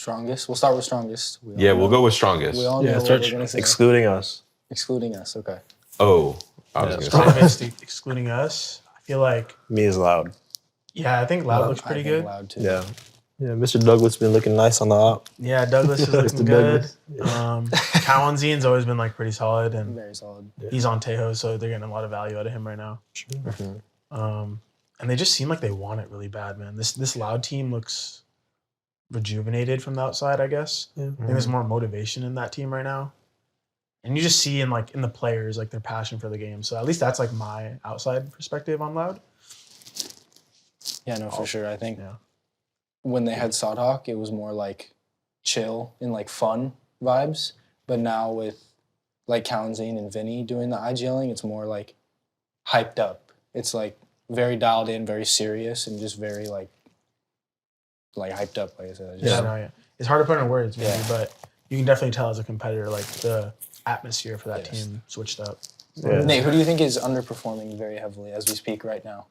Strongest? We'll start with strongest. We'll go with strongest. We all know what we're going to say. Excluding us. Excluding us, okay. Oh, I was going to say. Strongest excluding us. I feel like Me is Loud. Yeah, I think Loud looks pretty I think good. Loud too. Yeah. Yeah, Mr. Douglas been looking nice on the op. Yeah, Douglas is looking good. Douglas. Kawanzin's always been like pretty solid, and Very solid. he's on Tejo, so they're getting a lot of value out of him right now. And they just seem like they want it really bad, man. This Loud team looks rejuvenated from the outside, I guess. I think there's more motivation in that team right now. And you just see in the players like their passion for the game. So at least that's like my outside perspective on Loud. Yeah, no, for sure. I think when they had Sawhawk, it was more like chill and like fun vibes. But now with like Kawanzin and Vinny doing the IGLing, it's more like hyped up. It's like very dialed in, very serious, and just very like hyped up, like I said. It's hard to put in words, maybe, but you can definitely tell as a competitor, like the atmosphere for that team switched up. Yeah. Nate, who do you think is underperforming very heavily as we speak right now?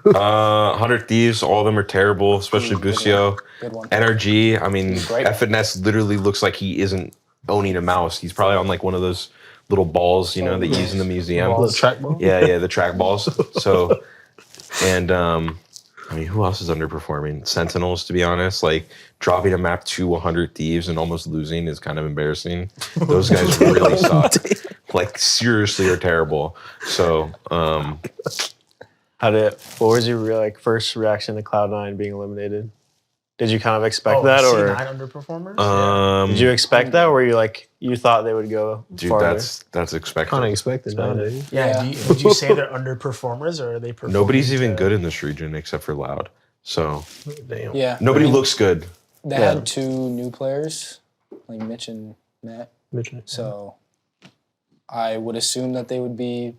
100 Thieves, all of them are terrible, especially Busio. Good one. NRG, I mean, Great. FNS literally looks like he isn't owning a mouse. He's probably on like one of those little balls, you know, that you use in the museum. Little track ball? Yeah, the track balls. So, and I mean, who else is underperforming? Sentinels, to be honest. Like, dropping a map to 100 Thieves and almost losing is kind of embarrassing. Those guys really suck. Like, seriously are terrible. So, what was your first reaction to Cloud9 being eliminated? Did you kind of expect that, or C9 underperformers? did you expect that, or you thought they would go dude, farther? that's expected. Kind of expected nowadays. Yeah. Would you say they're underperformers, or are they performing? Nobody's even good in this region except for Loud. So, Damn. Yeah. nobody looks good. They had two new players, like Mitch and Matt. So I would assume that they would be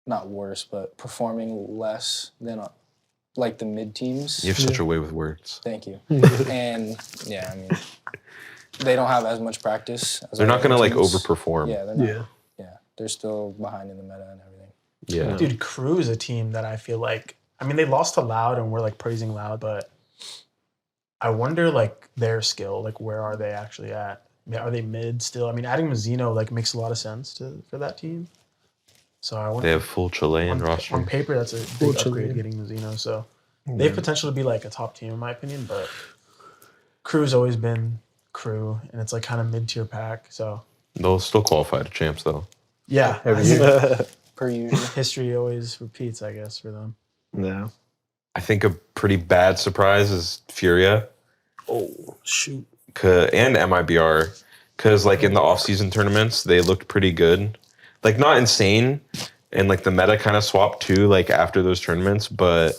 not worse, but performing less than like the mid teams. You have such a way with words. Thank you. And yeah, I mean, they don't have as much practice. They're not going to like overperform. Yeah, they're not. Yeah, they're still behind in the meta and everything. Yeah. Dude, Crew is a team that I feel like, I mean, they lost to Loud and we're like praising Loud, but I wonder like their skill, like where are they actually at? Are they mid still? I mean, adding Mazzino like makes a lot of sense for that team. So I wonder. They have full Chilean roster. On paper, that's a big upgrade getting Mazzino. So they have potential to be like a top team in my opinion, but Crew's always been Crew, and it's like kind of mid-tier pack. So They'll still qualify to champs though. yeah, Every year. Per usual. history always repeats, I guess, for them. Yeah. I think a pretty bad surprise is Furia. Oh shoot. And MIBR, because like in the off-season tournaments, they looked pretty good. Like not insane, and like the meta kind of swapped too, like after those tournaments, but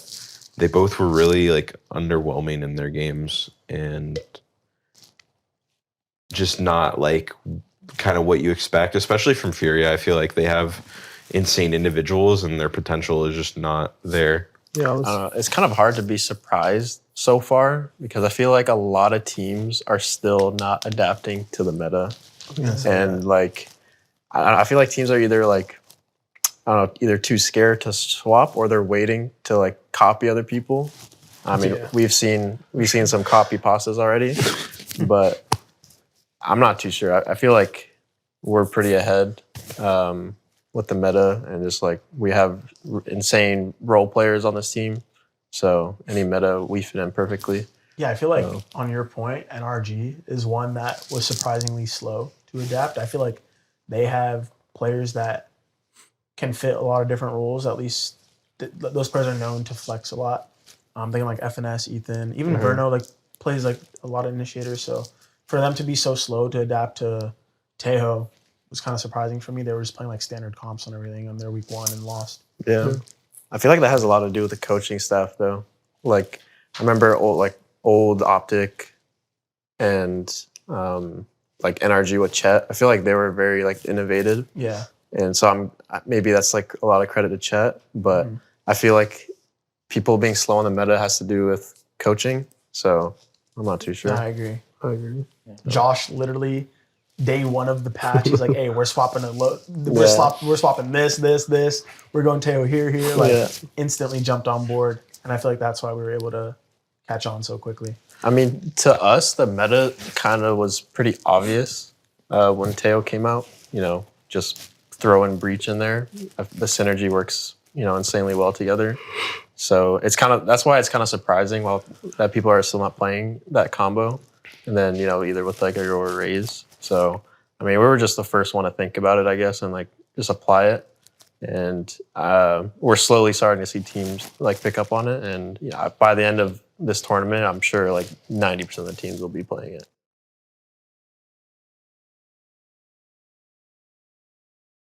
they both were really like underwhelming in their games and just not like kind of what you expect, especially from Furia. I feel like they have insane individuals and their potential is just not there. Yeah, I don't know. It's kind of hard to be surprised so far because I feel like a lot of teams are still not adapting to the meta. And like, I feel like teams are either like, I don't know, either too scared to swap or they're waiting to like copy other people. I mean, we've seen some copy pastas already, but I'm not too sure. I feel like we're pretty ahead with the meta, and just like we have insane role players on this team. So any meta we fit in perfectly. Yeah, I feel like on your point, NRG is one that was surprisingly slow to adapt. I feel like they have players that can fit a lot of different roles. At least those players are known to flex a lot. I'm thinking like FNS, Ethan, even Verno like plays like a lot of initiators. So for them to be so slow to adapt to Tejo was kind of surprising for me. They were just playing like standard comps and everything on their week one and lost. Yeah. I feel like that has a lot to do with the coaching staff though. Like I remember old Optic and like NRG with Chet. I feel like they were very like innovative. Yeah. And so maybe that's like a lot of credit to Chet, but I feel like people being slow on the meta has to do with coaching. So I'm not too sure. I agree. Josh literally day one of the patch, he's like, "Hey, we're swapping we're swapping this. We're going Teo here." Like instantly jumped on board, and I feel like that's why we were able to catch on so quickly. I mean, to us, the meta kind of was pretty obvious when Teo came out. You know, just throw in Breach in there. The synergy works, you know, insanely well together. So it's kind of, that's why it's kind of surprising that people are still not playing that combo. And then, you know, either with like Aurora Raze. So, I mean, we were just the first one to think about it, I guess, and like just apply it. And we're slowly starting to see teams like pick up on it. And by the end of this tournament, I'm sure like 90% of the teams will be playing it.